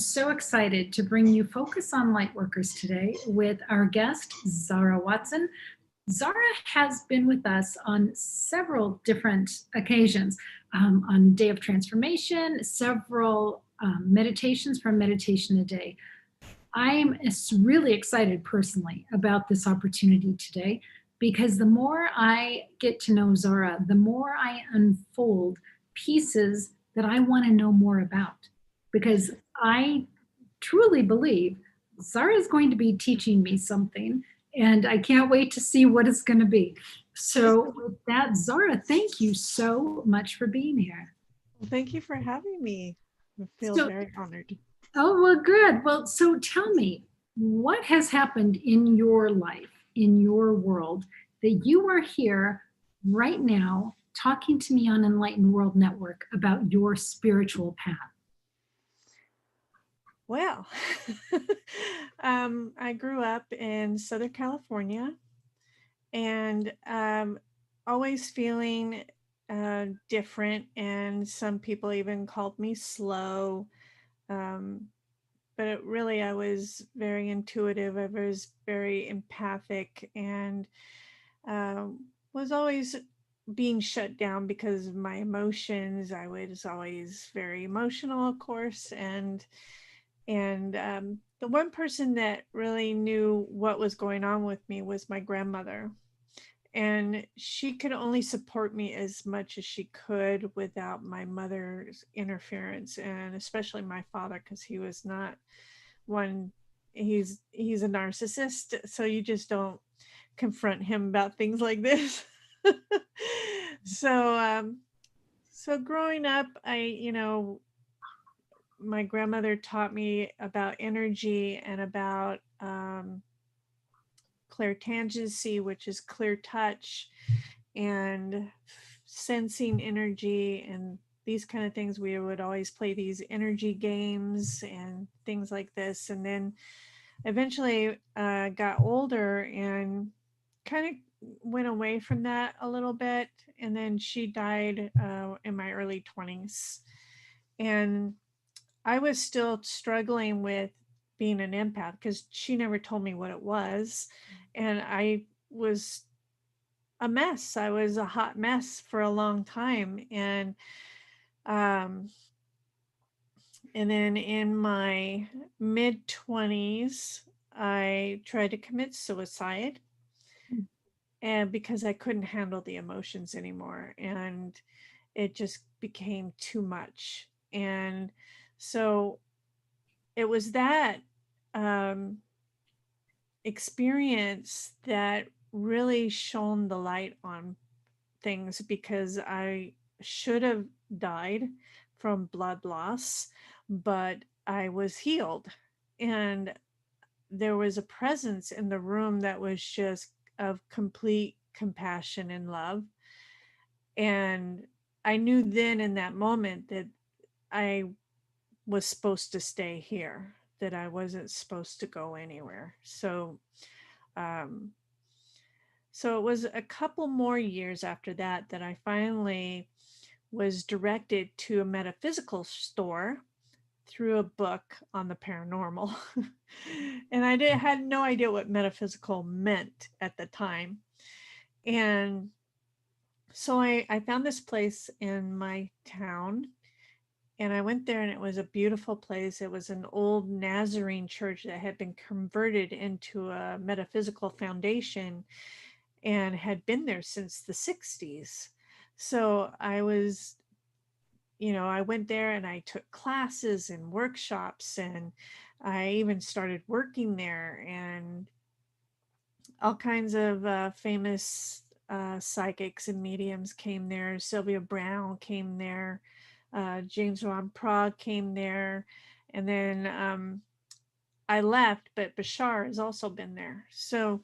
So excited to bring you Focus on Lightworkers today with our guest, Zara Watson. Zara has been with us on several different occasions, on Day of Transformation, several meditations from Meditation a Day. I'm really excited personally about this opportunity today because the more I get to know Zara, the more I unfold pieces that I want to know more about. Because I truly believe Zara is going to be teaching me something, and I can't wait to see what it's going to be. So, with that, Zara, thank you so much for being here. Well, thank you for having me. I feel So, very honored. oh, well, good. Well, so tell me, what has happened in your life, in your world, that you are here right now talking to me on Enlightened World Network about your spiritual path? Well, I grew up in Southern California and always feeling different, and some people even called me slow. Um, but really, I was very intuitive. I was very empathic and was always being shut down because of my emotions. I was always very emotional, of course, and the one person that really knew what was going on with me was my grandmother. And she could only support me as much as she could without my mother's interference, and especially my father, because he was not one. He's a narcissist, so you just don't confront him about things like this. so so growing up, my grandmother taught me about energy and about clairtangency, which is clear touch, and sensing energy and these kind of things. We would always play these energy games and things like this. And then eventually got older and kind of went away from that a little bit. And then she died in my early 20s. And I was still struggling with being an empath because she never told me what it was. And I was a mess. I was a hot mess for a long time. Um, and then in my mid 20s, I tried to commit suicide, and because I couldn't handle the emotions anymore, and it just became too much. And so it was that um, experience that really shone the light on things, because I should have died from blood loss, but I was healed. And there was a presence in the room that was just of complete compassion and love. And I knew then in that moment that I was supposed to stay here, that I wasn't supposed to go anywhere. Um, so it was a couple more years after that that I finally was directed to a metaphysical store through a book on the paranormal. And had no idea what metaphysical meant at the time. And so I found this place in my town, and I went there, and it was a beautiful place. It was an old Nazarene church that had been converted into a metaphysical foundation and had been there since the 60s. So I went there and I took classes and workshops, and I even started working there, and all kinds of famous psychics and mediums came there. Sylvia Brown came there. James Van Prague came there. And then I left, but Bashar has also been there. So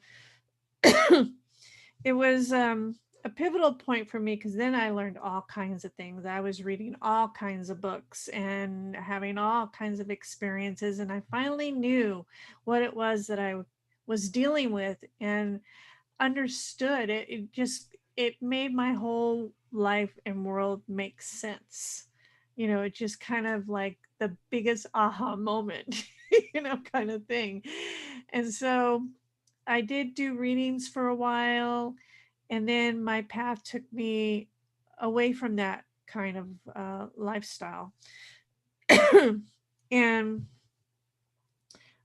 it was a pivotal point for me, because then I learned all kinds of things. I was reading all kinds of books and having all kinds of experiences, and I finally knew what it was that I was dealing with and understood it. It made my whole life and world make sense. It just kind of like the biggest aha moment, kind of thing. And so I did do readings for a while, and then my path took me away from that kind of lifestyle. And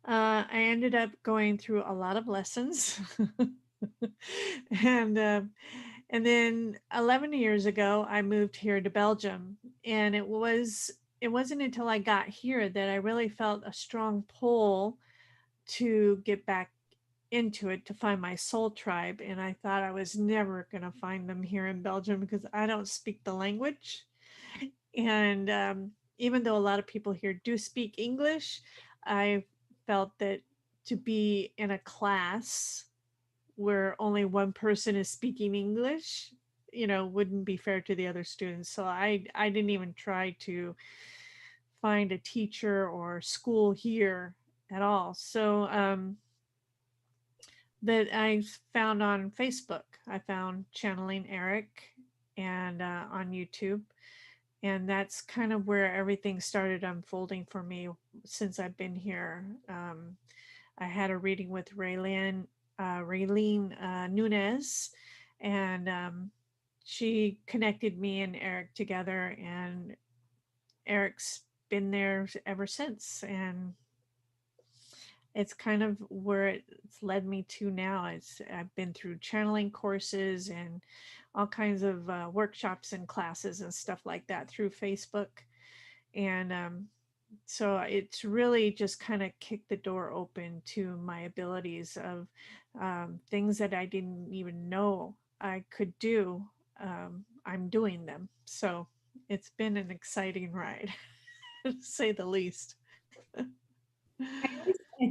I ended up going through a lot of lessons. and and then 11 years ago I moved here to Belgium, and it wasn't until I got here that I really felt a strong pull to get back into it, to find my soul tribe. And I thought I was never going to find them here in Belgium because I don't speak the language. And even though a lot of people here do speak English, I felt that to be in a class where only one person is speaking English, wouldn't be fair to the other students. So I didn't even try to find a teacher or school here at all. So that I found on Facebook. I found Channeling Eric and on YouTube. And that's kind of where everything started unfolding for me since I've been here. I had a reading with Raylene Nunez, and she connected me and Eric together, and Eric's been there ever since. And it's kind of where it's led me to now. I've been through channeling courses and all kinds of workshops and classes and stuff like that through Facebook. And so it's really just kind of kicked the door open to my abilities of things that I didn't even know I could do. I'm doing them. So it's been an exciting ride, to say the least. I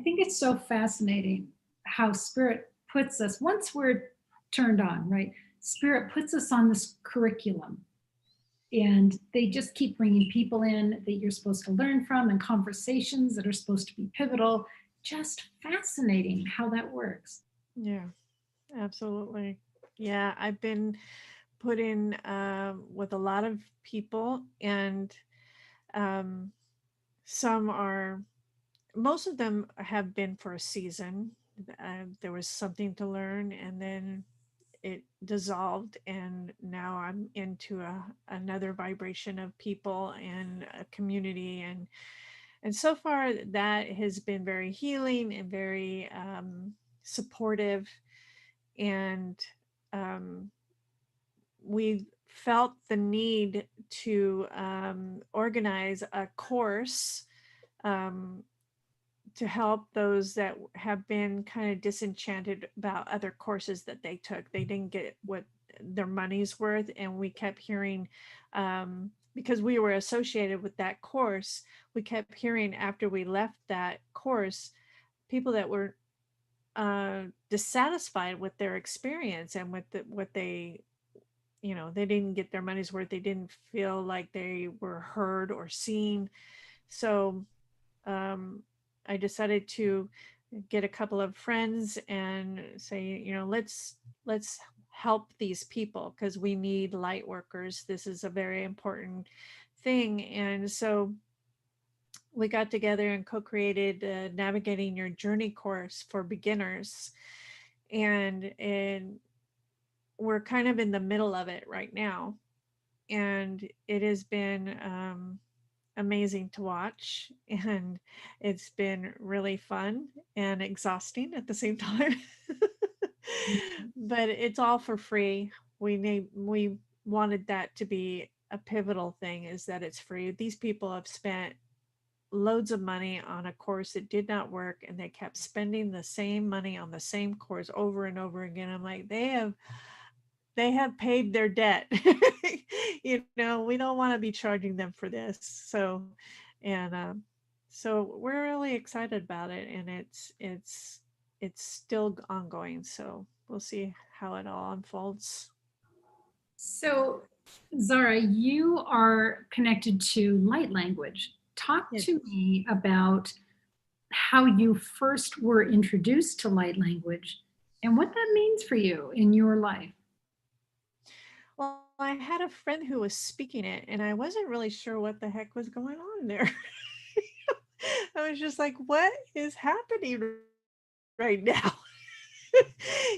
think it's so fascinating how spirit puts us, once we're turned on, right? Spirit puts us on this curriculum, and they just keep bringing people in that you're supposed to learn from, and conversations that are supposed to be pivotal. Just fascinating how that works. Yeah, absolutely. Yeah, I've been put in with a lot of people, and um, some are, most of them have been for a season. There was something to learn, and then it dissolved, and now I'm into another vibration of people and a community, and so far that has been very healing and very supportive. And um, we felt the need to organize a course um, to help those that have been kind of disenchanted about other courses that they took. They didn't get what their money's worth, and we kept hearing, because we were associated with that course, we kept hearing after we left that course, people that were dissatisfied with their experience and with what they, they didn't get their money's worth. They didn't feel like they were heard or seen. So um, I decided to get a couple of friends and say, let's help these people because we need light workers. This is a very important thing. And so we got together and co-created Navigating Your Journey course for beginners. And we're kind of in the middle of it right now. And it has been amazing to watch, and it's been really fun and exhausting at the same time. But it's all for free. We wanted that to be a pivotal thing, is that it's free. These people have spent loads of money on a course that did not work, and they kept spending the same money on the same course over and over again. I'm like, they have paid their debt. We don't want to be charging them for this. So we're really excited about it, and it's still ongoing. So we'll see how it all unfolds. So, Zara, you are connected to light language. Talk Yes. to me about how you first were introduced to light language and what that means for you in your life. Well, I had a friend who was speaking it, and I wasn't really sure what the heck was going on there. I was just like, what is happening right now?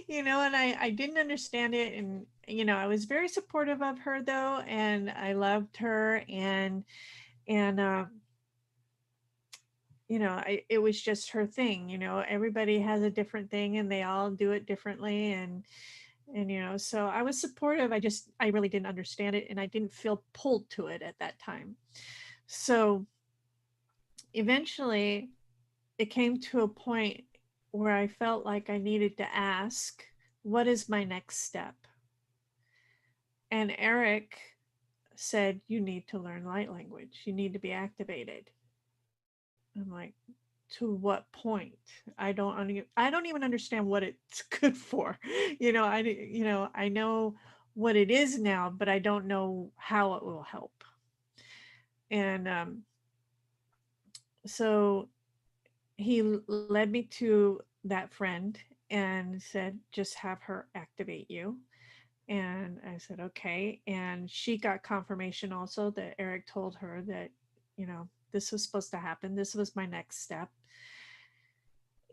And I didn't understand it. And, I was very supportive of her though. And I loved her. And it was just her thing. Everybody has a different thing and they all do it differently. And so I was supportive. I really didn't understand it and I didn't feel pulled to it at that time. So eventually it came to a point where I felt like I needed to ask, what is my next step? And Eric said, you need to learn light language. You need to be activated. I'm like, to what point? I don't even understand what it's good for. I know what it is now, but I don't know how it will help. And so he led me to that friend and said, just have her activate you. And I said, okay. And she got confirmation also that Eric told her that, this was supposed to happen. This was my next step.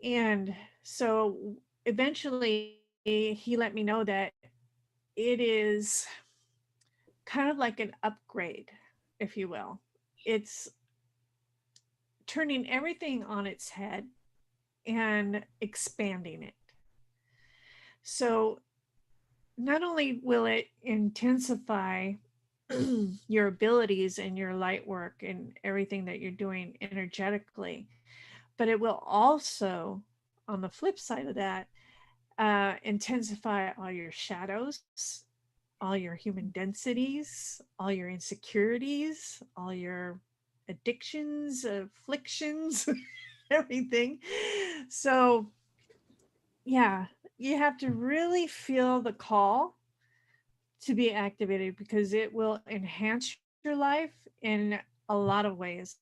And so eventually he let me know that it is kind of like an upgrade, if you will. It's turning everything on its head and expanding it. So not only will it intensify your abilities and your light work and everything that you're doing energetically, but it will also, on the flip side of that, intensify all your shadows, all your human densities, all your insecurities, all your addictions, afflictions, everything. So, yeah, you have to really feel the call to be activated because it will enhance your life in a lot of ways.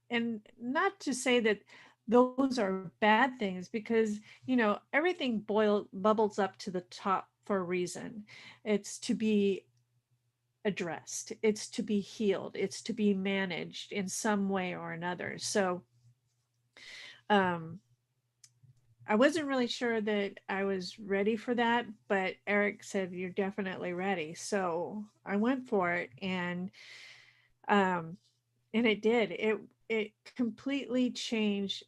And not to say that those are bad things because everything bubbles up to the top for a reason. It's to be addressed, it's to be healed, it's to be managed in some way or another. So um I wasn't really sure that I was ready for that, but Eric said you're definitely ready. So I went for it, um and it did. It completely changed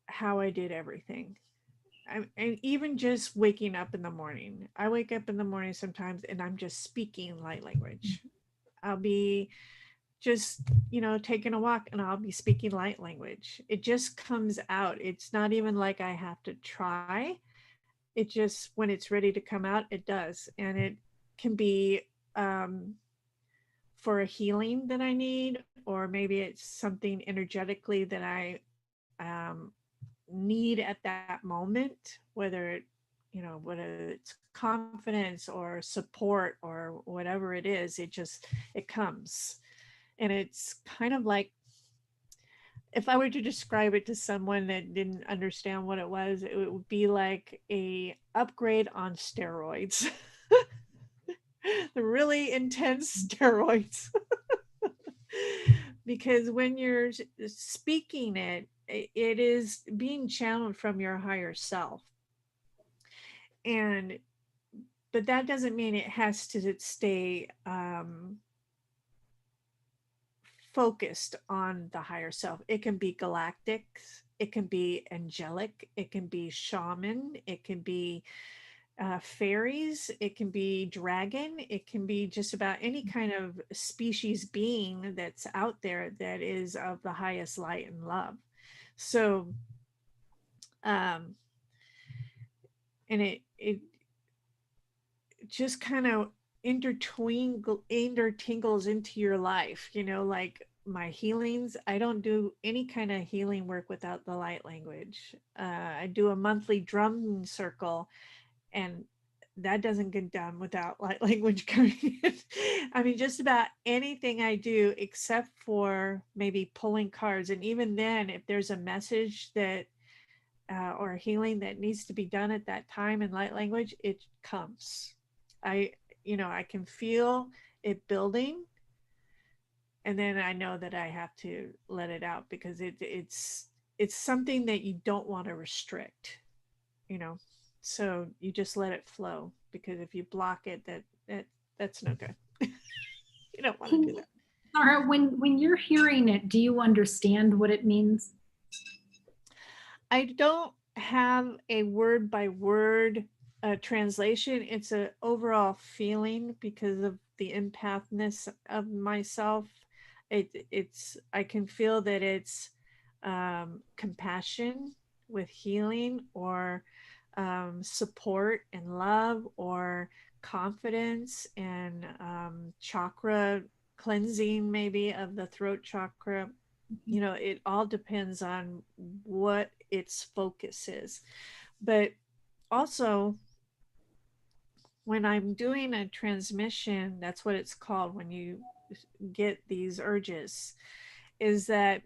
how I did everything. And even just waking up in the morning. I wake up in the morning sometimes and I'm just speaking light language. I'll be just, taking a walk and I'll be speaking light language. It just comes out. It's not even like I have to try. It just, when it's ready to come out, it does. And it can be um, for a healing that I need, or maybe it's something energetically that I um, need at that moment, whether it's confidence or support or whatever it is, it comes. And it's kind of like, if I were to describe it to someone that didn't understand what it was, it would be like a upgrade on steroids. The really intense steroids. Because when you're speaking it is being channeled from your higher self. And but that doesn't mean it has to stay focused on the higher self. It can be galactic, it can be angelic, it can be shaman, it can be fairies, it can be dragon, it can be just about any kind of species being that's out there that is of the highest light and love. So, um, and it just kind of intertingles into your life, like my healings. I don't do any kind of healing work without the light language. I do a monthly drum circle, and that doesn't get done without light language coming in. I mean, just about anything I do except for maybe pulling cards. And even then, if there's a message that or a healing that needs to be done at that time in light language, it comes. I I can feel it building, and then I know that I have to let it out because it's something that you don't want to restrict, you know. So you just let it flow, because if you block it, that's no good. You don't want to do Can, that. Zara, when you're hearing it, do you understand what it means? I don't have a word by word translation. It's an overall feeling because of the empathness of myself. It's I can feel that it's compassion with healing, or support and love, or confidence and chakra cleansing, maybe of the throat chakra. You know, it all depends on what its focus is. But also, when I'm doing a transmission, that's what it's called when you get these urges, is that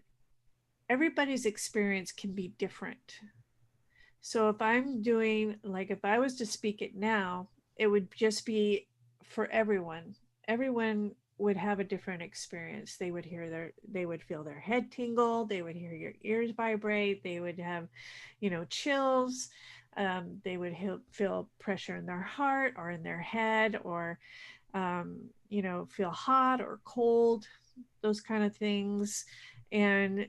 everybody's experience can be different. So if I'm doing, like, if I was to speak it now, it would just be for everyone. Everyone would have a different experience. They would feel their head tingle. They would hear your ears vibrate. They would have, chills. They would feel pressure in their heart or in their head, or, feel hot or cold, those kind of things. And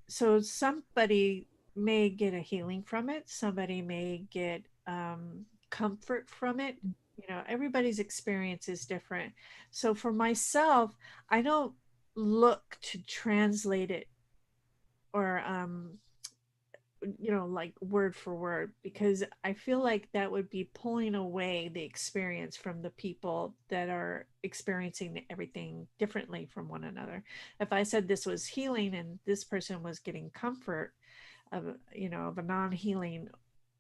so somebody may get a healing from it, somebody may get comfort from it. Everybody's experience is different. So for myself, I don't look to translate it, or like word for word, because I feel like that would be pulling away the experience from the people that are experiencing everything differently from one another. If I said this was healing and this person was getting comfort of a non-healing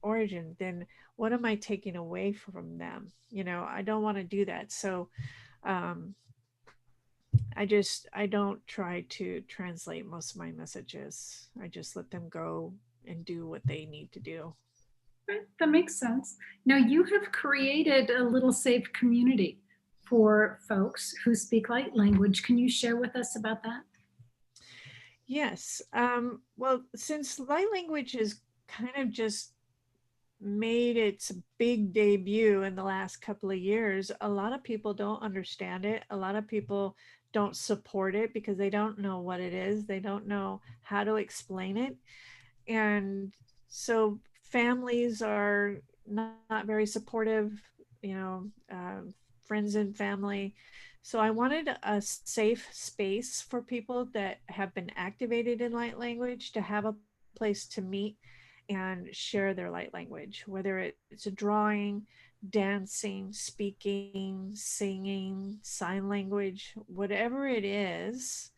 origin, then what am I taking away from them? I don't want to do that. So um I don't try to translate most of my messages. I just let them go and do what they need to do. Right, that makes sense. Now, you have created a little safe community for folks who speak light language. Can you share with us about that? Yes. Well, since light language is kind of just made its big debut in the last couple of years, a lot of people don't understand it. A lot of people don't support it because they don't know what it is. They don't know how to explain it. And so families are not very supportive, you know, friends and family. So I wanted a safe space for people that have been activated in light language to have a place to meet and share their light language, whether it's a drawing, dancing, speaking, singing, sign language, whatever it is,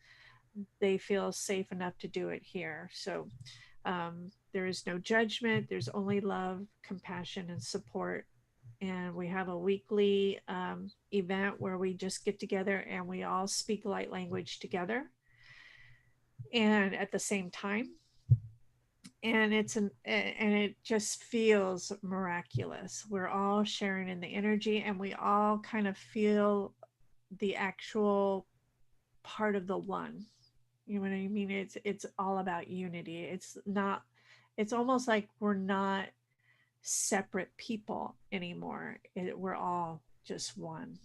they feel safe enough to do it here. So there is no judgment, there's only love, compassion, and support. And we have a weekly event where we just get together and we all speak light language together and at the same time. And it just feels miraculous. We're all sharing in the energy, and we all kind of feel the actual part of the one. You know what I mean? It's all about unity. It's not, it's almost like we're not separate people anymore. We're all just one.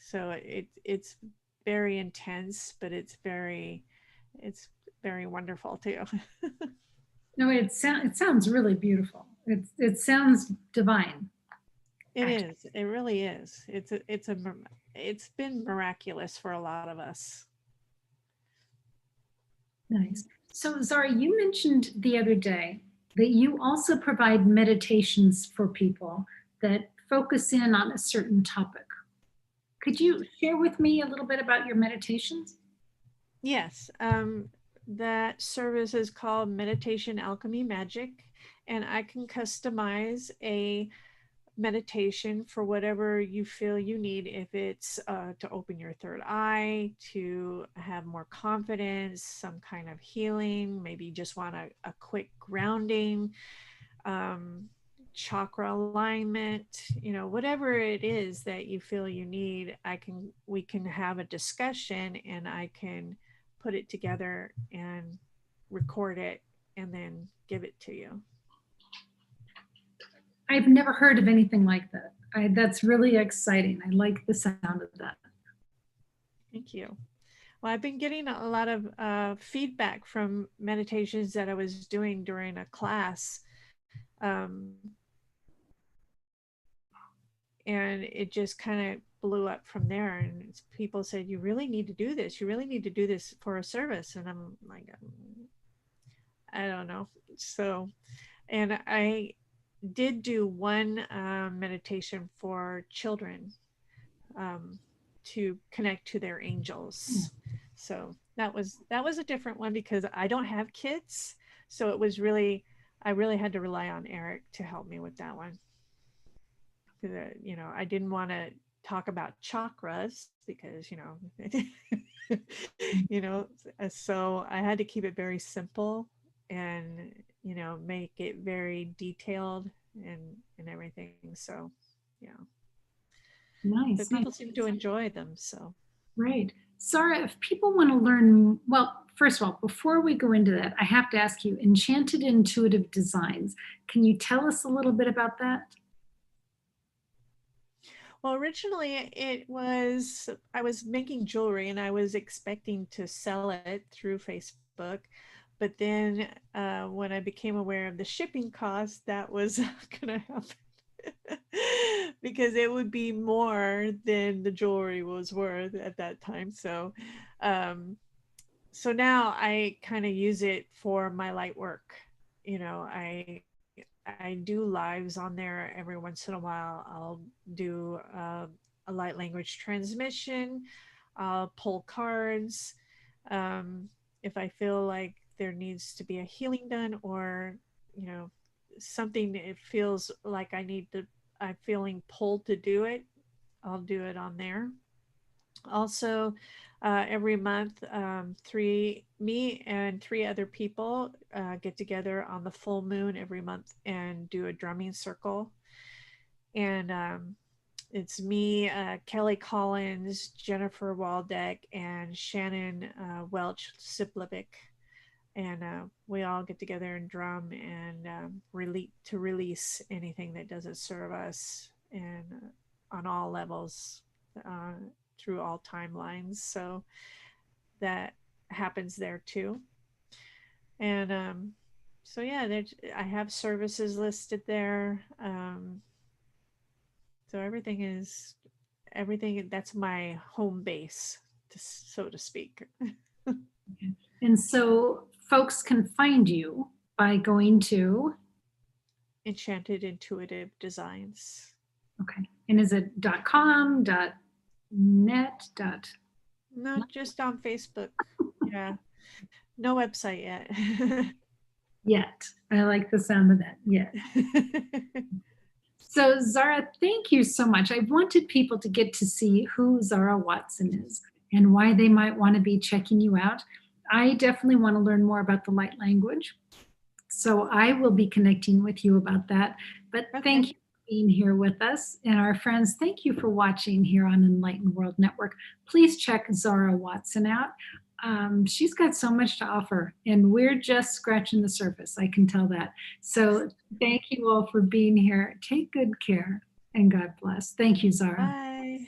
So it's very intense, but it's very wonderful too. No, it sounds really beautiful. It sounds divine, It actually. is. It really is. It's been miraculous for a lot of us. Nice. So, Zara, you mentioned the other day that you also provide meditations for people that focus in on a certain topic. Could you share with me a little bit about your meditations? Yes. That service is called Meditation Alchemy Magic, and I can customize a meditation for whatever you feel you need. If it's to open your third eye, to have more confidence, some kind of healing, maybe you just want a quick grounding, um, chakra alignment, whatever it is that you feel you need, we can have a discussion, and I can put it together and record it and then give it to you. I've never heard of anything like that. That's really exciting. I like the sound of that. Thank you. Well, I've been getting a lot of feedback from meditations that I was doing during a class. And it just kind of blew up from there. And people said, you really need to do this. You really need to do this for a service. And I'm like, I don't know. So, and I did do one meditation for children to connect to their angels. So that was a different one because I don't have kids. So it was really, I really had to rely on Eric to help me with that one. You know, I didn't want to talk about chakras because, you know, you know, so I had to keep it very simple and, you know, make it very detailed and everything. So, yeah. Nice. But people seem to enjoy them. So, right. Zara, if people want to learn, well, first of all, before we go into that, I have to ask you, Enchanted Intuitive Designs. Can you tell us a little bit about that? well, originally I was making jewelry and I was expecting to sell it through Facebook. But then when I became aware of the shipping cost, that was going to happen because it would be more than the jewelry was worth at that time. So, so now I kind of use it for my light work. You know, I do lives on there every once in a while. I'll do a light language transmission. I'll pull cards. If I feel like there needs to be a healing done or, you know, something it feels like I'm feeling pulled to do it, I'll do it on there. Also, every month, me and three other people get together on the full moon every month and do a drumming circle. And it's me, Kelly Collins, Jennifer Waldeck, and Shannon Welch Siplivic. And we all get together and drum and release anything that doesn't serve us, and on all levels. Through all timelines. So that happens there too. And so yeah, I have services listed there. So everything that's my home base, so to speak. And so folks can find you by going to Enchanted Intuitive Designs. Okay. And is it .com, .net, No, just on Facebook. Yeah. No website yet. Yet. I like the sound of that. Yet. So Zara, thank you so much. I wanted people to get to see who Zara Watson is and why they might want to be checking you out. I definitely want to learn more about the light language. So I will be connecting with you about that. But thank you for being here with us. And our friends, thank you for watching here on Enlightened World Network. Please check Zara Watson out. She's got so much to offer, and we're just scratching the surface. I can tell that. So thank you all for being here. Take good care, and God bless. Thank you, Zara. Bye.